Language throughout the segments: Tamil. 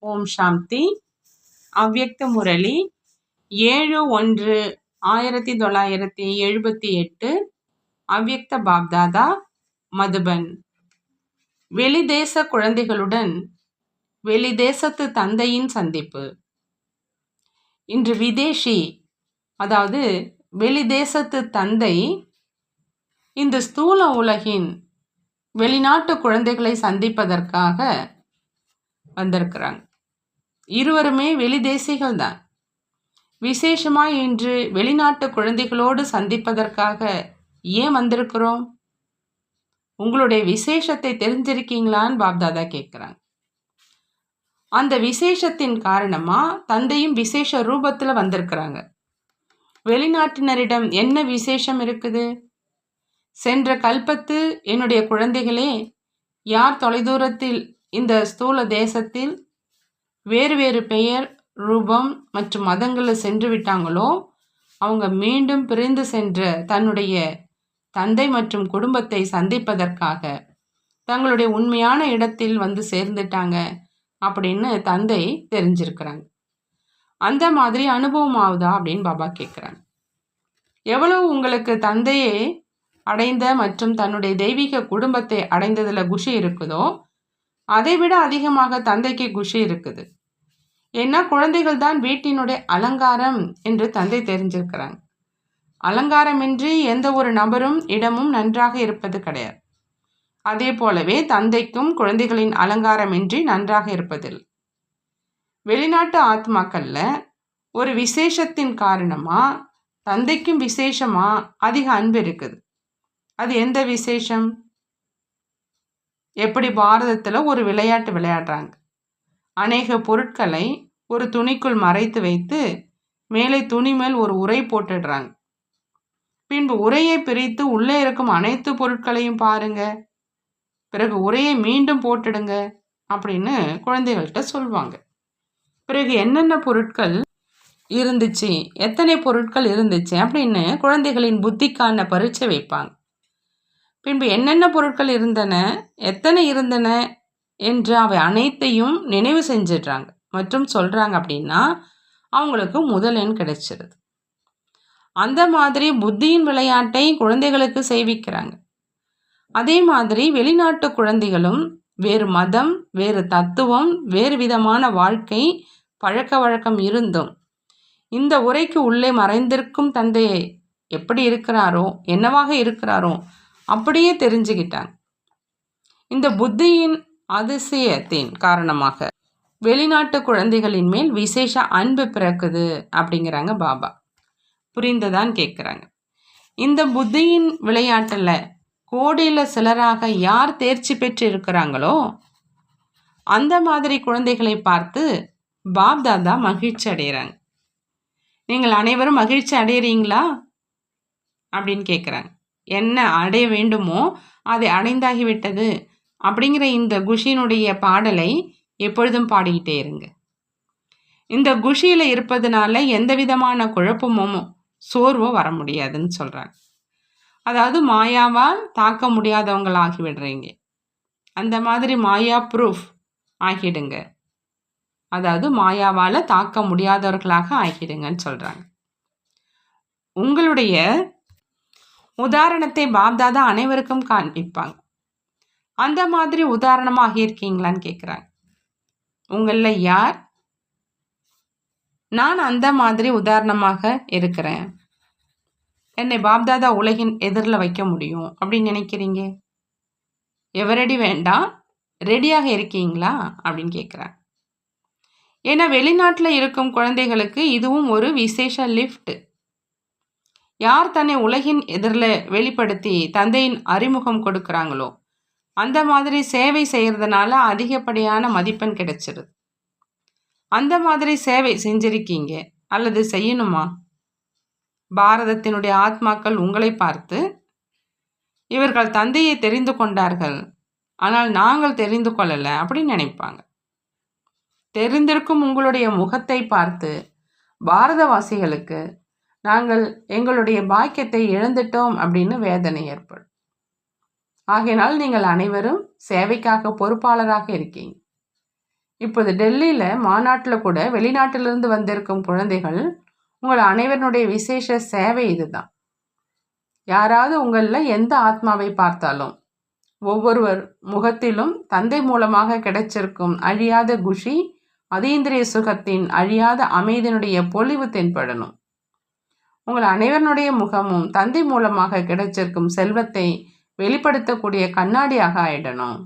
ஓம் சாந்தி. அவ்யக்த முரளி 7/1/1978. அவ்யக்த பாப்தாதா, மதுபன். வெளிதேச குழந்தைகளுடன் வெளிதேசத்து தந்தையின் சந்திப்பு. இன்று விதேஷி, அதாவது வெளிதேசத்து தந்தை இந்த ஸ்தூல உலகின் வெளிநாட்டு குழந்தைகளை சந்திப்பதற்காக வந்திருக்கிறாங்க. இருவருமே வெளிதேசிகள் தான். விசேஷமாக இன்று வெளிநாட்டு குழந்தைகளோடு சந்திப்பதற்காக ஏன் வந்திருக்கிறோம்? உங்களுடைய விசேஷத்தை தெரிஞ்சிருக்கீங்களான்னு பாப்தாதா கேட்குறாங்க. அந்த விசேஷத்தின் காரணமாக தந்தையும் விசேஷ ரூபத்தில் வந்திருக்கிறாங்க. வெளிநாட்டினரிடம் என்ன விசேஷம் இருக்குது? சென்ற கல்பத்து என்னுடைய குழந்தைகளே, யார் தொலைதூரத்தில் இந்த ஸ்தூல தேசத்தில் வேறு வேறு பெயர், ரூபம் மற்றும் மதங்களில் சென்று விட்டாங்களோ, அவங்க மீண்டும் பிரிந்து சென்ற தன்னுடைய தந்தை மற்றும் குடும்பத்தை சந்திப்பதற்காக தங்களுடைய உண்மையான இடத்தில் வந்து சேர்ந்துட்டாங்க அப்படின்னு தந்தை தெரிஞ்சிருக்கிறாங்க. அந்த மாதிரி அனுபவம் ஆகுதா அப்படின்னு பாபா கேட்குறாங்க. எவ்வளவு உங்களுக்கு தந்தையை அடைந்த மற்றும் தன்னுடைய தெய்வீக குடும்பத்தை அடைந்ததில் குஷி இருக்குதோ, அதை விட அதிகமாக தந்தைக்கு குஷி இருக்குது. ஏன்னா குழந்தைகள் தான் வீட்டினுடைய அலங்காரம் என்று தந்தை தெரிஞ்சிருக்கிறாங்க. அலங்காரமின்றி எந்த ஒரு நபரும் இடமும் நன்றாக இருப்பது கிடையாது. அதே போலவே தந்தைக்கும் குழந்தைகளின் அலங்காரமின்றி நன்றாக இருப்பதில்லை. வெளிநாட்டு ஆத்மாக்கள்ல ஒரு விசேஷத்தின் காரணமா தந்தைக்கும் விசேஷமா அதிக அன்பு இருக்குது. அது எந்த விசேஷம்? எப்படி பாரதத்தில் ஒரு விளையாட்டு விளையாடுறாங்க. அநேக பொருட்களை ஒரு துணிக்குள் மறைத்து வைத்து மேலே துணி மேல் ஒரு உரை போட்டுடுறாங்க. பின்பு உரையை பிரித்து உள்ளே இருக்கும் அனைத்து பொருட்களையும் பாருங்க, பிறகு உரையை மீண்டும் போட்டுடுங்க அப்படின்னு குழந்தைகள்கிட்ட சொல்லுவாங்க. பிறகு என்னென்ன பொருட்கள் இருந்துச்சு, எத்தனை பொருட்கள் இருந்துச்சு அப்படின்னு குழந்தைகளின் புத்திக்கான பரீட்சை வைப்பாங்க. பின்பு என்னென்ன பொருட்கள் இருந்தன, எத்தனை இருந்தன என்று அவை அனைத்தையும் நினைவு செஞ்சிடுறாங்க மற்றும் சொல்கிறாங்க. அப்படின்னா அவங்களுக்கு முதல் எண் கிடைச்சிருது. அந்த மாதிரி புத்தியின் விளையாட்டை குழந்தைகளுக்கு செய்விக்கிறாங்க. அதே மாதிரி வெளிநாட்டு குழந்தைகளும் வேறு மதம், வேறு தத்துவம், வேறு விதமான வாழ்க்கை பழக்க வழக்கம் இருந்தும் இந்த உரைக்கு உள்ளே மறைந்திருக்கும் தந்தையை எப்படி இருக்கிறாரோ, என்னவாக இருக்கிறாரோ அப்படியே தெரிஞ்சுக்கிட்டாங்க. இந்த புத்தியின் அதிசயத்தின் காரணமாக வெளிநாட்டு குழந்தைகளின் மேல் விசேஷ அன்பு பிறக்குது அப்படிங்கிறாங்க பாபா. புரிந்ததான் கேட்குறாங்க. இந்த புத்தியின் விளையாட்டில் கோடியில் சிலராக யார் தேர்ச்சி பெற்று இருக்கிறாங்களோ அந்த மாதிரி குழந்தைகளை பார்த்து பாப்தாதா மகிழ்ச்சி அடைகிறாங்க. நீங்கள் அனைவரும் மகிழ்ச்சி அடைகிறீங்களா அப்படின்னு கேட்குறாங்க. என்ன அடைய வேண்டுமோ அதை அடைந்தாகிவிட்டது அப்படிங்கிற இந்த குஷியினுடைய பாடலை எப்பொழுதும் பாடிக்கிட்டே இருங்க. இந்த குஷியில் இருப்பதனால எந்த விதமான குழப்பமும் சோர்வோ வர முடியாதுன்னு சொல்கிறாங்க. அதாவது மாயாவால் தாக்க முடியாதவங்களாகி விடுறீங்க. அந்த மாதிரி மாயா ப்ரூஃப் ஆகிடுங்க. அதாவது மாயாவால் தாக்க முடியாதவர்களாக ஆகிடுங்கன்னு சொல்கிறாங்க. உங்களுடைய உதாரணத்தை பாப்தாதா அனைவருக்கும் காண்பிப்பாங்க. அந்த மாதிரி உதாரணமாக இருக்கீங்களான்னு கேட்குறாங்க. உங்களில் யார் நான் அந்த மாதிரி உதாரணமாக இருக்கிறேன், என்னை பாப்தாதா உலகின் எதிரில் வைக்க முடியும் அப்படின்னு நினைக்கிறீங்க? எவரடி வேண்டாம், ரெடியாக இருக்கீங்களா அப்படின்னு கேட்குறாங்க. ஏன்னா வெளிநாட்டில் இருக்கும் குழந்தைகளுக்கு இதுவும் ஒரு விசேஷ லிஃப்ட். யார் தன்னை உலகின் எதிரில் வெளிப்படுத்தி தந்தையின் அறிமுகம் கொடுக்குறாங்களோ அந்த மாதிரி சேவை செய்கிறதுனால அதிகப்படியான மதிப்பெண் கிடைச்சிருது. அந்த மாதிரி சேவை செஞ்சிருக்கீங்க அல்லது செய்யணுமா? பாரதத்தினுடைய ஆத்மாக்கள் உங்களை பார்த்து இவர்கள் தந்தையை தெரிந்து கொண்டார்கள், ஆனால் நாங்கள் தெரிந்து கொள்ளலை அப்படின்னு நினைப்பாங்க. தெரிந்திருக்கும் உங்களுடைய முகத்தை பார்த்து பாரதவாசிகளுக்கு நாங்கள் எங்களுடைய பாக்கியத்தை இழந்துட்டோம் அப்படின்னு வேதனை ஏற்படும். ஆகையினால் நீங்கள் அனைவரும் சேவைக்காக பொறுப்பாளராக இருக்கீங்க. இப்போது டெல்லியில் மாநாட்டில் கூட வெளிநாட்டிலிருந்து வந்திருக்கும் குழந்தைகள் உங்கள் அனைவருடைய விசேஷ சேவை இதுதான். யாராவது உங்களில் எந்த ஆத்மாவை பார்த்தாலும் ஒவ்வொருவர் முகத்திலும் தந்தை மூலமாக கிடைச்சிருக்கும் அழியாத குஷி, அதீந்திரிய சுகத்தின் அழியாத அமைதியினுடைய பொலிவு தென்படணும். உங்கள் அனைவருடைய முகமும் தந்தை மூலமாக கிடைச்சிருக்கும் செல்வத்தை வெளிப்படுத்தக்கூடிய கண்ணாடியாக ஆயிடணும்.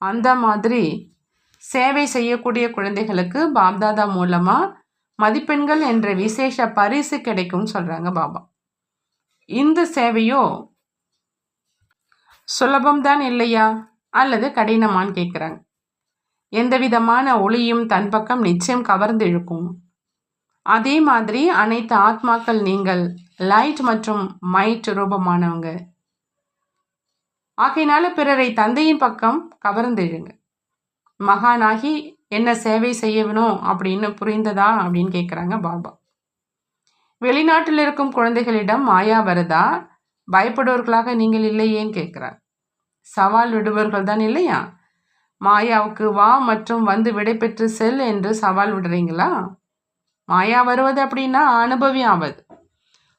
அந்த மாதிரி சேவை செய்யக்கூடிய குழந்தைகளுக்கு பாப்தாதா மூலமாக மதிப்பெண்கள் என்ற விசேஷ பரிசு கிடைக்கும் சொல்கிறாங்க பாபா. இந்த சேவையோ சுலபம்தான் இல்லையா அல்லது கடினமான்னு கேட்குறாங்க. எந்த விதமான ஒளியும் தன் பக்கம் நிச்சயம் கவர்ந்து இழுக்கும். அதே மாதிரி அனைத்து ஆத்மாக்கள் நீங்கள் லைட் மற்றும் மைட் ரூபமானவங்க. ஆகையினால பிறரை தந்தையின் பக்கம் கவர்ந்து இழுங்க. மகானாகி என்ன சேவை செய்யணும் அப்படின்னு புரிந்ததா அப்படின்னு கேட்குறாங்க பாபா. வெளிநாட்டில் இருக்கும் குழந்தைகளிடம் மாயா வருதா? பயப்படுவர்களாக நீங்கள் இல்லையேன்னு கேட்குறார். சவால் விடுபவர்கள் தான் இல்லையா? மாயாவுக்கு வா மற்றும் வந்து விடை பெற்று செல் என்று சவால் விடுறீங்களா? மாயா வருவது அப்படின்னா அனுபவி ஆவது.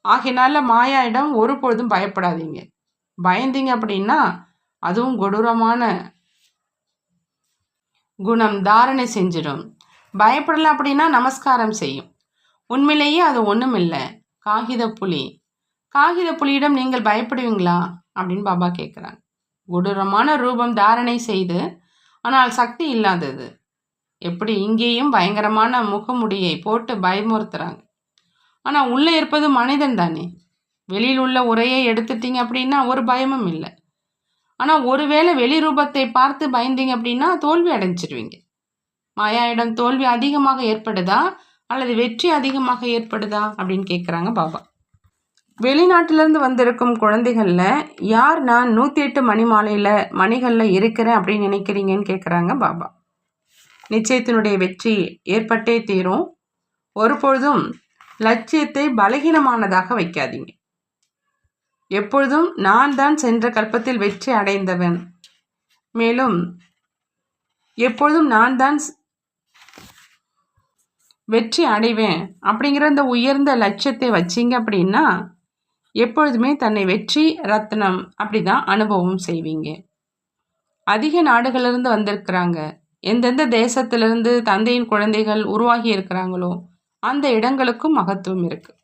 ஆகினால மாயாயிடம் ஒருபொழுதும் பயப்படாதீங்க. பயந்தீங்க அப்படின்னா அதுவும் கொடூரமான குணம் தாரணை செஞ்சிடும். பயப்படல அப்படின்னா நமஸ்காரம் செய்யும். உண்மையிலேயே அது ஒன்றும் இல்லை, காகித புலி. காகித புலியிடம் நீங்கள் பயப்படுவீங்களா அப்படின்னு பாபா கேட்குறாங்க. கொடூரமான ரூபம் தாரணை செய்து ஆனால் சக்தி இல்லாதது. எப்படி இங்கேயும் பயங்கரமான முகமுடியை போட்டு பயமுறுத்துறாங்க. ஆனால் உள்ளே இருப்பது மனிதன் தானே. வெளியில் உள்ள உரையை எடுத்துட்டீங்க அப்படின்னா ஒரு பயமும் இல்லை. ஆனால் ஒருவேளை வெளி ரூபத்தை பார்த்து பயந்தீங்க அப்படின்னா தோல்வி அடைஞ்சிடுவீங்க. மாயாயிடம் தோல்வி அதிகமாக ஏற்படுதா அல்லது வெற்றி அதிகமாக ஏற்படுதா அப்படின்னு கேட்குறாங்க பாபா. வெளிநாட்டிலேருந்து வந்திருக்கும் குழந்தைகளில் யார் நான் 108 மணி மாலையில் மணிகளில் இருக்கிறேன் அப்படின்னு நினைக்கிறீங்கன்னு கேட்குறாங்க பாபா. நிச்சயத்தினுடைய வெற்றி ஏற்பட்டே தீரும். ஒருபொழுதும் லட்சியத்தை பலகீனமானதாக வைக்காதீங்க. எப்பொழுதும் நான் தான் சென்ற கல்பத்தில் வெற்றி அடைந்தவன், மேலும் எப்பொழுதும் நான் தான் வெற்றி அடைவேன் அப்படிங்கிற அந்த உயர்ந்த லட்சியத்தை வச்சிங்க அப்படின்னா எப்பொழுதுமே தன்னை வெற்றி ரத்னம் அப்படி தான் அனுபவம் செய்வீங்க. அதிக நாடுகளிலிருந்து வந்திருக்கிறாங்க. எந்தெந்த தேசத்திலிருந்து தந்தையின் குழந்தைகள் உருவாகி இருக்கிறாங்களோ அந்த இடங்களுக்கும் மகத்துவம் இருக்குது.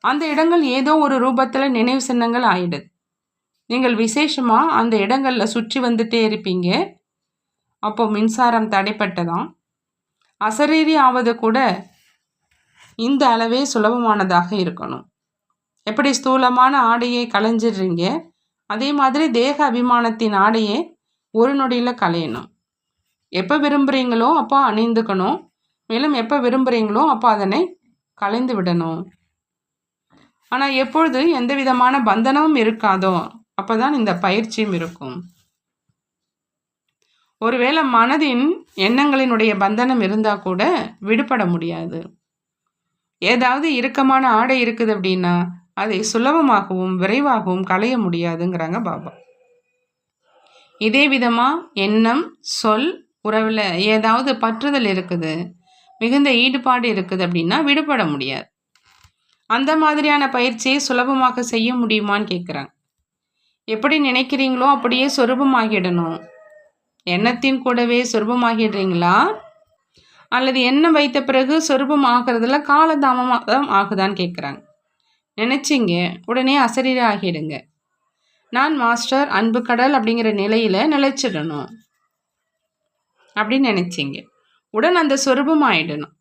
அந்த இடங்கள் ஏதோ ஒரு ரூபத்தில் நினைவு சின்னங்கள் ஆயிடுது. நீங்கள் விசேஷமாக அந்த இடங்களில் சுற்றி வந்துட்டே இருப்பீங்க. அப்போ மின்சாரம் தடைப்பட்டதான். அசரீரி ஆவது கூட இந்த அளவே சுலபமானதாக இருக்கணும். எப்படி ஸ்தூலமான ஆடையை களைஞ்சிடுறீங்க, அதே மாதிரி தேக அபிமானத்தின் ஆடையை ஒரு நொடியில் களையணும். எப்போ விரும்புகிறீங்களோ அப்போ அணிந்துக்கணும். மேலும் எப்போ விரும்புகிறீங்களோ அப்போ அதனை களைந்து விடணும். ஆனால் எப்பொழுது எந்த விதமான பந்தனமும் இருக்காதோ அப்போ தான் இந்த பயிற்சியும் இருக்கும். ஒருவேளை மனதின் எண்ணங்களினுடைய பந்தனம் இருந்தால் கூட விடுபட முடியாது. ஏதாவது இறுக்கமான ஆடை இருக்குது அப்படின்னா அதை சுலபமாகவும் விரைவாகவும் களைய முடியாதுங்கிறாங்க பாபா. இதே விதமாக எண்ணம், சொல், உறவில் ஏதாவது பற்றுதல் இருக்குது, மிகுந்த ஈடுபாடு இருக்குது அப்படின்னா விடுபட முடியாது. அந்த மாதிரியான பயிற்சியை சுலபமாக செய்ய முடியுமான்னு கேட்குறாங்க. எப்படி நினைக்கிறீங்களோ அப்படியே சொரூபமாகிடணும். எண்ணத்தின் கூடவே சொரூபமாகிடுறீங்களா அல்லது எண்ணம் வைத்த பிறகு சொரூபம் ஆகிறதுல காலதாமதம் ஆகுதான்னு கேட்குறாங்க. நினச்சிங்க உடனே அசரீர ஆகிடுங்க. நான் மாஸ்டர் அன்பு கடல் அப்படிங்கிற நிலையில் நிலைச்சிடணும் அப்படின்னு நினச்சிங்க உடன் அந்த சொரூபம் ஆகிடணும்.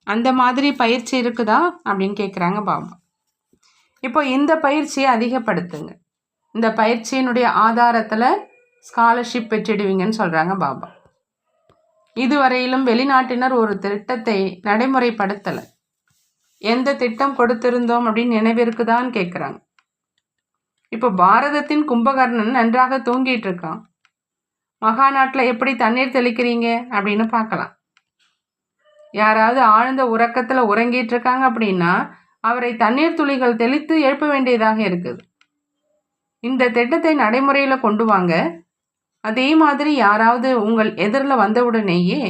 அந்த மாதிரி பயிற்சி இருக்குதா அப்படின்னு கேட்குறாங்க பாபா. இப்போ இந்த பயிற்சியை அதிகப்படுத்துங்க. இந்த பயிற்சியினுடைய ஆதாரத்தில் ஸ்காலர்ஷிப் பெற்றிடுவீங்கன்னு சொல்கிறாங்க பாபா. இதுவரையிலும் வெளிநாட்டினர் ஒரு திட்டத்தை நடைமுறைப்படுத்தலை. எந்த திட்டம் கொடுத்திருந்தோம் அப்படின்னு நினைவிருக்குதான்னு கேட்குறாங்க. இப்போ பாரதத்தின் கும்பகர்ணன் நன்றாக தூங்கிட்டு இருக்கான். மகாநாட்டில் எப்படி தண்ணீர் தெளிக்கிறீங்க அப்படின்னு பார்க்கலாம். யாராவது ஆழ்ந்த உறக்கத்தில் உறங்கிட்டு இருக்காங்க அப்படின்னா அவரை தண்ணீர் துளிகள் தெளித்து எழுப்ப வேண்டியதாக இருக்குது. இந்த திட்டத்தை நடைமுறையில் கொண்டு வாங்க. அதே மாதிரி யாராவது உங்கள் எதிரில் வந்தவுடனேயே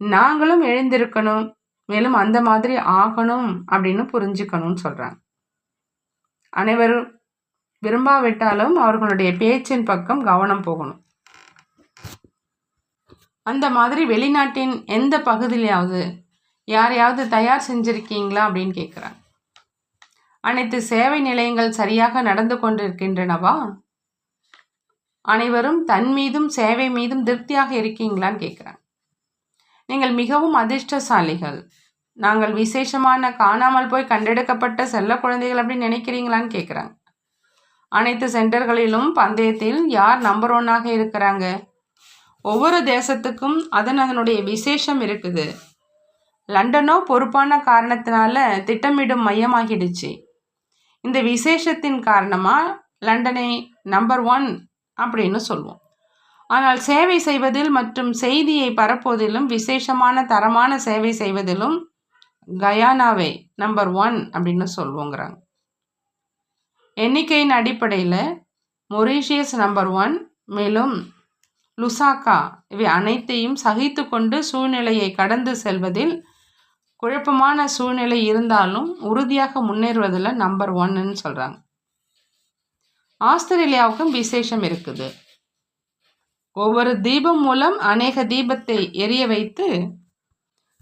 நாங்களும் எழுந்திருக்கணும், மேலும் அந்த மாதிரி ஆகணும் அப்படின்னு புரிஞ்சுக்கணும்னு சொல்கிறாங்க. அனைவரும் விரும்பாவிட்டாலும் அவர்களுடைய பேச்சின் பக்கம் கவனம் போகணும். அந்த மாதிரி வெளிநாட்டின் எந்த பகுதியிலாவது யாரையாவது தயார் செஞ்சிருக்கீங்களா அப்படின்னு கேட்குறாங்க. அனைத்து சேவை நிலையங்கள் சரியாக நடந்து கொண்டிருக்கின்றனவா? அனைவரும் தன் மீதும் சேவை மீதும் திருப்தியாக இருக்கீங்களான்னு கேட்குறாங்க. நீங்கள் மிகவும் அதிர்ஷ்டசாலிகள், நாங்கள் விசேஷமான காணாமல் போய் கண்டெடுக்கப்பட்ட செல்ல குழந்தைகள் அப்படின்னு நினைக்கிறீங்களான்னு கேட்குறாங்க. அனைத்து சென்டர்களிலும் பந்தயத்தில் யார் நம்பர் 1ஆக இருக்கிறாங்க? ஒவ்வொரு தேசத்துக்கும் அதனுடைய விசேஷம் இருக்குது. லண்டனோ பொறுப்பான காரணத்தினால திட்டமிடும் மையமாகிடுச்சு. இந்த விசேஷத்தின் காரணமாக லண்டனை நம்பர் 1 அப்படின்னு சொல்லுவோம். ஆனால் சேவை செய்வதில் மற்றும் செய்தியை பரப்புவதிலும் விசேஷமான தரமான சேவை செய்வதிலும் கயானாவை நம்பர் 1 அப்படின்னு சொல்லுவோங்கிறாங்க. எண்ணிக்கையின் அடிப்படையில் மொரீஷியஸ் நம்பர் 1, மேலும் லுசாக்கா இவை அனைத்தையும் சகித்து கொண்டு சூழ்நிலையை கடந்து செல்வதில் குழப்பமான சூழ்நிலை இருந்தாலும் உறுதியாக முன்னேறுவதில் நம்பர் 1ன்னு சொல்கிறாங்க. ஆஸ்திரேலியாவுக்கும் விசேஷம் இருக்குது. ஒவ்வொரு தீபம் மூலம் அநேக தீபத்தை எரிய வைத்து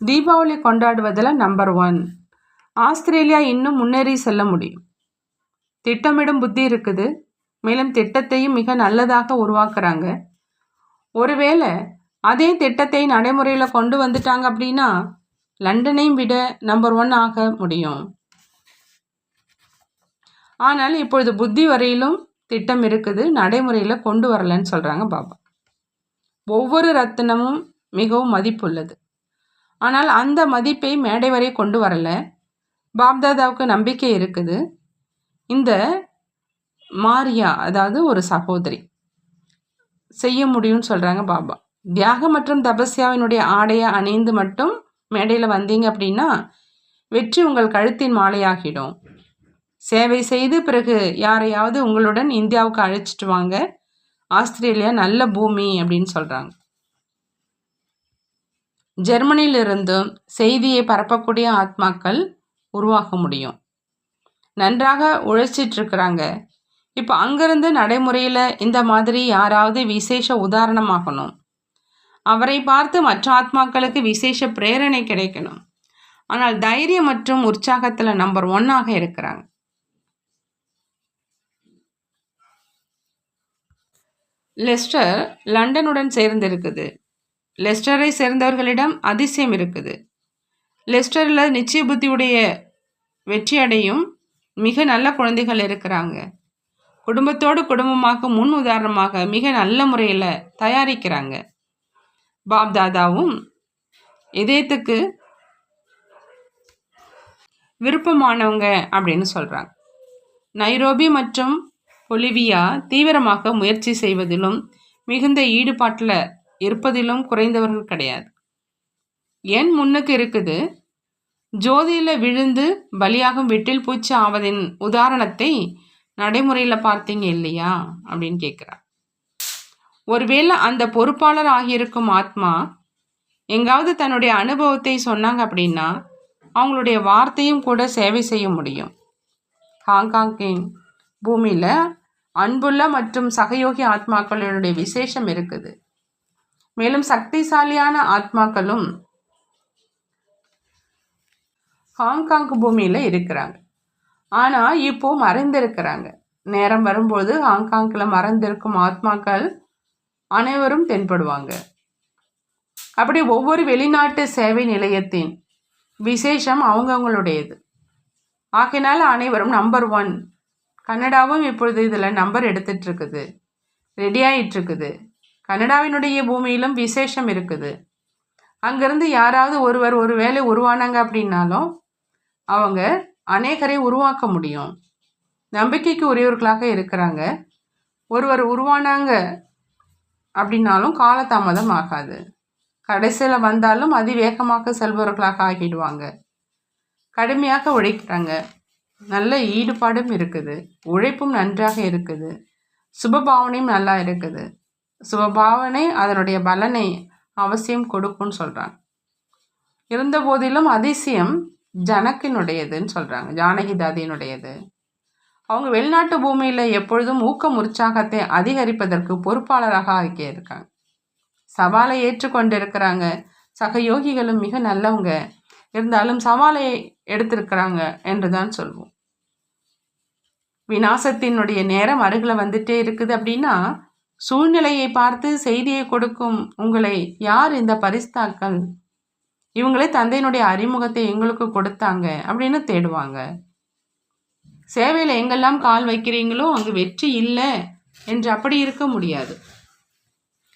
தீபாவளி கொண்டாடுவதில் நம்பர் 1. ஆஸ்திரேலியா இன்னும் முன்னேறி செல்ல முடியும். திட்டமிடும் புத்தி இருக்குது, மேலும் திட்டத்தையும் மிக நல்லதாக உருவாக்குறாங்க. ஒருவேளை அதே திட்டத்தை நடைமுறையில் கொண்டு வந்துட்டாங்க அப்படின்னா லண்டனையும் விட நம்பர் 1 ஆக முடியும். ஆனால் இப்பொழுது புத்தி வரையிலும் திட்டம் இருக்குது, நடைமுறையில் கொண்டு வரலன்னு சொல்கிறாங்க பாபா. ஒவ்வொரு ரத்தினமும் மிகவும் மதிப்புள்ளது, ஆனால் அந்த மதிப்பை மேடை வரை கொண்டு வரல. பாப்தாதாவுக்கு நம்பிக்கை இருக்குது. இந்த மாரியா, அதாவது ஒரு சகோதரி, செய்ய முடியும்னு சொல்கிறாங்க பாபா. தியாகம் மற்றும் தபஸ்யாவினுடைய ஆடையை அணிந்து மட்டும் மேடையில் வந்தீங்க அப்படின்னா வெற்றி உங்கள் கழுத்தின் மாலையாகிடும். சேவை செய்து பிறகு யாரையாவது உங்களுடன் இந்தியாவுக்கு அழைச்சிட்டு வாங்க. ஆஸ்திரேலியா நல்ல பூமி அப்படின்னு சொல்கிறாங்க. ஜெர்மனியிலிருந்தும் செய்தியை பரப்பக்கூடிய ஆத்மாக்கள் உருவாக முடியும். நன்றாக உழைச்சிட்ருக்குறாங்க. இப்போ அங்கேருந்து நடைமுறையில் இந்த மாதிரி யாராவது விசேஷ உதாரணமாகணும். அவரை பார்த்து மற்ற ஆத்மாக்களுக்கு விசேஷ பிரேரணை கிடைக்கணும். ஆனால் தைரியம் மற்றும் உற்சாகத்தில் நம்பர் 1ஆக இருக்கிறாங்க. லெஸ்டர் லண்டனுடன் சேர்ந்திருக்குது. லெஸ்டரை சேர்ந்தவர்களிடம் அதிசயம் இருக்குது. லெஸ்டரில் நிச்சய புத்தியுடைய வெற்றி அடையும் மிக நல்ல குழந்தைகள் இருக்கிறாங்க. குடும்பத்தோடு குடும்பமாக முன் உதாரணமாக மிக நல்ல முறையில் தயாரிக்கிறாங்க. பாப்தாதாவும் இதயத்துக்கு விருப்பமானவங்க அப்படின்னு சொல்கிறாங்க. நைரோபி மற்றும் பொலிவியா தீவிரமாக முயற்சி செய்வதிலும் மிகுந்த ஈடுபாட்டில் இருப்பதிலும் குறைந்தவர்கள் கிடையாது. என் முன்னுக்கு இருக்குது. ஜோதியில் விழுந்து பலியாகும் விட்டில் பூச்சி ஆவதின் உதாரணத்தை நடைமுறையில் பார்த்தீங்க இல்லையா அப்படின்னு கேட்குறார். ஒருவேளை அந்த பொறுப்பாளர் ஆகியிருக்கும் ஆத்மா எங்காவது தன்னுடைய அனுபவத்தை சொன்னாங்க அப்படின்னா அவங்களுடைய வார்த்தையும் கூட சேவை செய்ய முடியும். ஹாங்காங்கின் பூமியில் அன்புள்ள மற்றும் சகயோகி ஆத்மாக்களுடைய விசேஷம் இருக்குது. மேலும் சக்திசாலியான ஆத்மாக்களும் ஹாங்காங் பூமியில் இருக்கிறாங்க. ஆனால் இப்போ மறைந்திருக்கிறாங்க. நேரம் வரும்போது ஹாங்காங்கில் மறைந்திருக்கும் ஆத்மாக்கள் அனைவரும் தென்படுவாங்க. அப்படி ஒவ்வொரு வெளிநாட்டு சேவை நிலையத்தின் விசேஷம் அவங்கவுங்களுடையது. ஆகையினால அனைவரும் நம்பர் 1. கனடாவும் இப்பொழுது இதில் நம்பர் எடுத்துட்டு இருக்குது, ரெடி ஆகிட்டுருக்குது. கனடாவினுடைய பூமியிலும் விசேஷம் இருக்குது. அங்கேருந்து யாராவது ஒரு வேளை உருவானாங்க அப்படின்னாலும் அவங்க அநேகரை உருவாக்க முடியும். நம்பிக்கைக்கு உரியவர்களாக இருக்கிறாங்க. ஒருவர் உருவானாங்க அப்படின்னாலும் காலதாமதம் ஆகாது. கடைசியில் வந்தாலும் அதிவேகமாக செல்பவர்களாக ஆகிடுவாங்க. கடுமையாக உழைக்கிறாங்க. நல்ல ஈடுபாடும் இருக்குது, உழைப்பும் நன்றாக இருக்குது, சுபபாவனையும் நல்லா இருக்குது. சுபபாவனை அதனுடைய பலனை அவசியம் கொடுக்கும்னு சொல்கிறாங்க. இருந்த போதிலும் அதிசயம் ஜனக்கினுடையதுன்னு சொல்கிறாங்க, ஜானகி தாதியினுடையது. அவங்க வெளிநாட்டு பூமியில் எப்பொழுதும் ஊக்கம் உற்சாகத்தை அதிகரிப்பதற்கு பொறுப்பாளராக ஆக்கியிருக்காங்க. சவாலை ஏற்றுக்கொண்டிருக்கிறாங்க. சக யோகிகளும் மிக நல்லவங்க, இருந்தாலும் சவாலை எடுத்திருக்கிறாங்க என்று தான் சொல்வோம். விநாசத்தினுடைய நேரம் அருகில் வந்துட்டே இருக்குது அப்படின்னா சூழ்நிலையை பார்த்து செய்தியை கொடுக்கும் உங்களை யார் இந்த பரிஸ்தாக்கள், இவங்களே தந்தையினுடைய அறிமுகத்தை எங்களுக்கு கொடுத்தாங்க அப்படின்னு தேடுவாங்க. சேவையில் எங்கெல்லாம் கால் வைக்கிறீங்களோ அங்கு வெற்றி இல்லை என்று அப்படி இருக்க முடியாது.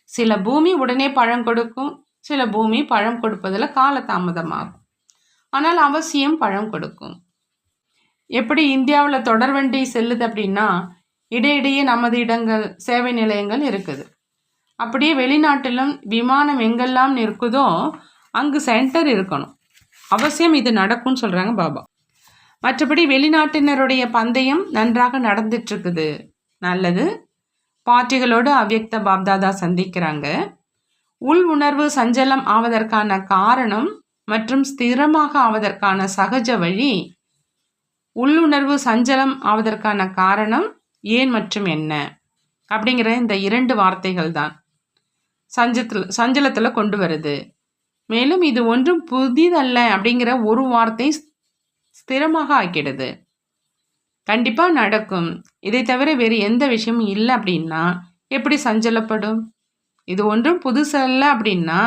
சில பூமி உடனே பழம் கொடுக்கும், சில பூமி பழம் கொடுப்பதில் காலதாமதமாகும், ஆனால் அவசியம் பழம் கொடுக்கும். எப்படி இந்தியாவில் தொடர்வண்டி செல்லுது அப்படின்னா இடையிடையே நமது இடங்கள் சேவை நிலையங்கள் இருக்குது. அப்படியே வெளிநாட்டிலும் விமானம் எங்கெல்லாம் நிற்குதோ அங்கு சென்டர் இருக்கணும், அவசியம் இது நடக்கும்னு சொல்கிறாங்க பாபா. மற்றபடி வெளிநாட்டினருடைய பந்தயம் நன்றாக நடந்துட்டுருக்குது, நல்லது. பார்ட்டிகளோடு அவ்யக்த பாப்தாதா சந்திக்கிறாங்க. உள் உணர்வு சஞ்சலம் ஆவதற்கான காரணம் மற்றும் ஸ்திரமாக ஆவதற்கான சகஜ வழி. உள்ளுணர்வு சஞ்சலம் ஆவதற்கான காரணம் ஏன் மற்றும் என்ன அப்படிங்கிற இந்த 2 வார்த்தைகள் தான் சஞ்சலத்தில் கொண்டு வருது. மேலும் இது ஒன்றும் புதிதல்ல அப்படிங்கிற ஒரு வார்த்தை ஸ்திரமாக ஆக்கிடுது. கண்டிப்பாக நடக்கும், இதை தவிர வேறு எந்த விஷயமும் இல்லை அப்படின்னா எப்படி சஞ்சலப்படும்? இது ஒன்றும் புதுசல்ல அப்படின்னா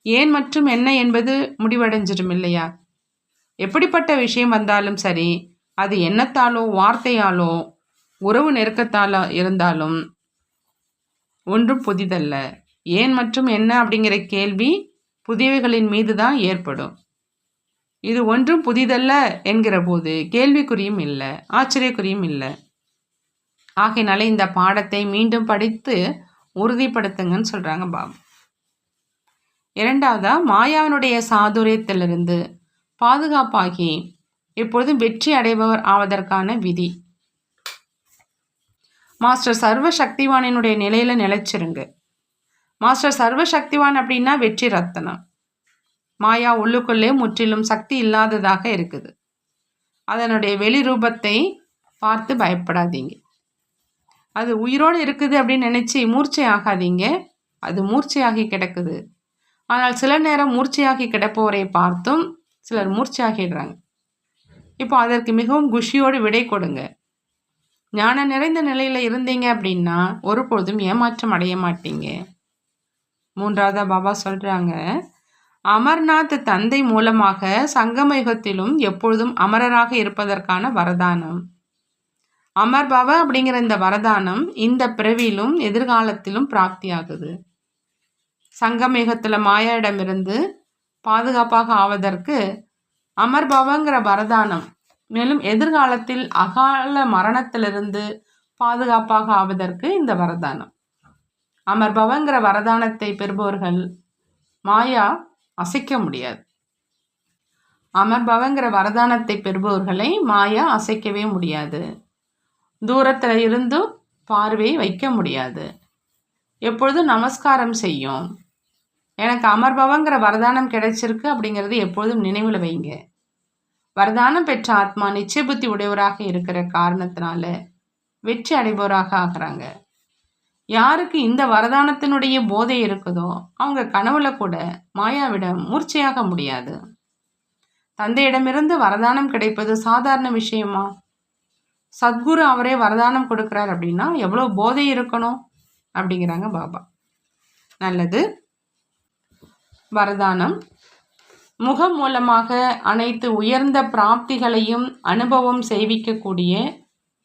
ஏன் மற்றும் என்ன என்பது முடிவடைஞ்சிடும் இல்லையா? எப்படிப்பட்ட விஷயம் வந்தாலும் சரி, அது எண்ணத்தாலோ வார்த்தையாலோ உறவு நெருக்கத்தாலோ இருந்தாலும் ஒன்றும் புதிதல்ல. ஏன் மற்றும் என்ன அப்படிங்கிற கேள்வி புதியவைகளின் மீது தான் ஏற்படும். இது ஒன்றும் புதிதல்ல என்கிற போது கேள்விக்குறியும் இல்லை, ஆச்சரியக்குறியும் இல்லை. ஆகையினால இந்த பாடத்தை மீண்டும் படித்து உறுதிப்படுத்துங்கன்னு சொல்கிறாங்க பாபா. 2வதா மாயாவினுடைய சாதுரியத்திலிருந்து பாதுகாப்பாகி எப்பொழுதும் வெற்றி அடைபவர் ஆவதற்கான விதி. மாஸ்டர் சர்வ சக்திவானினுடைய நிலையில் நிலைச்சிருங்க. மாஸ்டர் சர்வ சக்திவான் அப்படின்னா வெற்றி ரத்தனம். மாயா உள்ளுக்குள்ளே முற்றிலும் சக்தி இல்லாததாக இருக்குது. அதனுடைய வெளி ரூபத்தை பார்த்து பயப்படாதீங்க. அது உயிரோடு இருக்குது அப்படின்னு நினச்சி மூர்ச்சை ஆகாதீங்க, அது மூர்ச்சையாகி கிடக்குது. ஆனால் சில நேரம் மூர்ச்சையாகி கிடப்பவரை பார்த்தும் சிலர் மூர்ச்சையாகிடுறாங்க. இப்போ அதற்கு மிகவும் குஷியோடு விடை கொடுங்க. ஞானம் நிறைந்த நிலையில் இருந்தீங்க அப்படின்னா ஒருபொழுதும் ஏமாற்றம் அடைய மாட்டீங்க. 3வதா பாபா சொல்கிறாங்க, அமர்நாத் தந்தை மூலமாக சங்கம யுகத்திலும் எப்பொழுதும் அமரராக இருப்பதற்கான வரதானம். அமர்பவ அப்படிங்கிற இந்த வரதானம் இந்த பிறவியிலும் எதிர்காலத்திலும் பிராப்தியாகுது. சங்கம யுகத்தில் மாயாவிடமிருந்து பாதுகாப்பாக ஆவதற்கு அமர்பவங்கிற வரதானம், மேலும் எதிர்காலத்தில் அகால மரணத்திலிருந்து பாதுகாப்பாக ஆவதற்கு இந்த வரதானம். அமர்பவங்கிற வரதானத்தை பெறுபவர்கள் மாயா அசைக்க முடியாது. அமர்பவங்கிற வரதானத்தை பெறுபவர்களை மாயா அசைக்கவே முடியாது. தூரத்தில் இருந்து பார்வை வைக்க முடியாது. எப்பொழுதும் நமஸ்காரம் செய்யும். எனக்கு அமர்பவங்கிற வரதானம் கிடைச்சிருக்கு அப்படிங்கிறது எப்பொழுதும் நினைவில் வைங்க. வரதானம் பெற்ற ஆத்மா நிச்சய புத்தி உடையவராக இருக்கிற காரணத்தினால வெற்றி அடைபவராக ஆகிறாங்க. யாருக்கு இந்த வரதானத்தினுடைய போதை இருக்குதோ அவங்க கனவுல கூட மாயாவிடம் மூர்ச்சையாக முடியாது. தந்தையிடமிருந்து வரதானம் கிடைப்பது சாதாரண விஷயமா? சத்குரு அவரே வரதானம் கொடுக்குறார் அப்படின்னா எவ்வளோ போதை இருக்கணும் அப்படிங்கிறாங்க பாபா. நல்லது. வரதானம் முகம் மூலமாக அனைத்து உயர்ந்த பிராப்திகளையும் அனுபவம் செய்விக்கக்கூடிய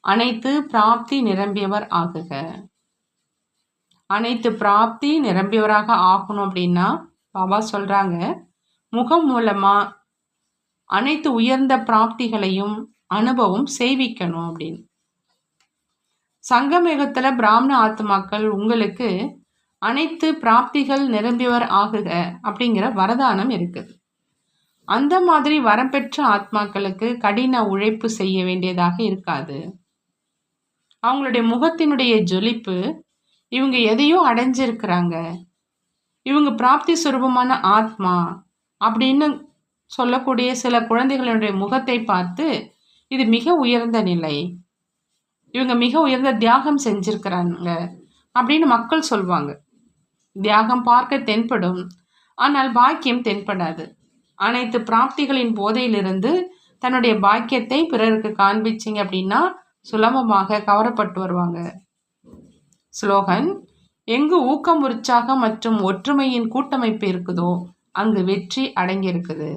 அனைத்து பிராப்தி நிரம்பியவர் ஆகுக. அனைத்து பிராப்தி நிரம்பியவராக ஆகணும் அப்படின்னா பாபா சொல்கிறாங்க, முகம் மூலமாக அனைத்து உயர்ந்த பிராப்திகளையும் அனுபவம் செய்விக்கணும் அப்படின்னு. சங்கமயுகத்தில் பிராமண ஆத்மாக்கள் உங்களுக்கு அனைத்து பிராப்திகள் நிரம்பியவர் ஆகுக அப்படிங்கிற வரதானம் இருக்குது. அந்த மாதிரி வரம் பெற்ற ஆத்மாக்களுக்கு கடின உழைப்பு செய்ய வேண்டியதாக இருக்காது. அவங்களுடைய முகத்தினுடைய ஜொலிப்பு இவங்க எதையோ அடைஞ்சிருக்கிறாங்க, இவங்க பிராப்தி சுரூபமான ஆத்மா அப்படின்னு சொல்லக்கூடிய சில குழந்தைகளுடைய முகத்தை பார்த்து இது மிக உயர்ந்த நிலை, இவங்க மிக உயர்ந்த தியாகம் செஞ்சிருக்கிறாங்க அப்படின்னு மக்கள் சொல்லுவாங்க. தியாகம் பார்க்க தென்படும், ஆனால் பாக்கியம் தென்படாது. அனைத்து பிராப்திகளின் போதையிலிருந்து தன்னுடைய பாக்கியத்தை பிறருக்கு காண்பிச்சிங்க அப்படின்னா சுலபமாக கவரப்பட்டு வருவாங்க. ஸ்லோகன்: எங்கு ஊக்கம், உற்சாகம் மற்றும் ஒற்றுமையின் கூட்டமைப்பு இருக்குதோ அங்கு வெற்றி அடங்கியிருக்குது.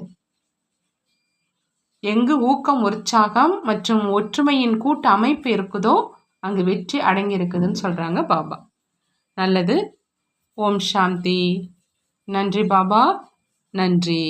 எங்கு ஊக்கம், உற்சாகம் மற்றும் ஒற்றுமையின் கூட்ட அமைப்பு இருக்குதோ அங்கு வெற்றி அடங்கியிருக்குதுன்னு சொல்றாங்க பாபா. நல்லது. ஓம் சாந்தி. நன்றி பாபா, நன்றி.